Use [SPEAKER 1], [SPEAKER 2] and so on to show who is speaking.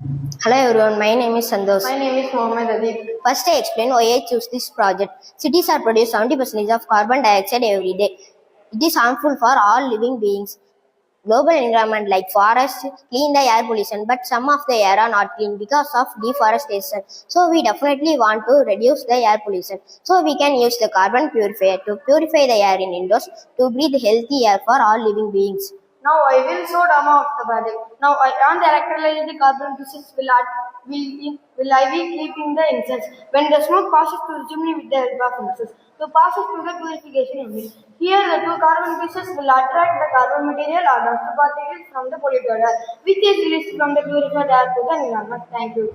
[SPEAKER 1] Hello everyone, my name is Sandosh.
[SPEAKER 2] My name is Mohammed Adib.
[SPEAKER 1] First, I explain why I choose this project. Cities are produce 70% of carbon dioxide every day. It is harmful for all living beings. Global environment like forests clean the air pollution, but some of the air are not clean because of deforestation. So we definitely want to reduce the air pollution. So we can use the carbon purifier to purify the air in indoors to breathe healthy air for all living beings.
[SPEAKER 2] Now I will show demo of the project. Now I on the electrolyze the carbon pieces will I be keeping the incense. When the smoke passes through the chimney with the help of incense, to passes through the purification unit. Here the two carbon pieces will attract the carbon material or dust particles from the polluted air, which is released from the purified air to the environment. Thank you.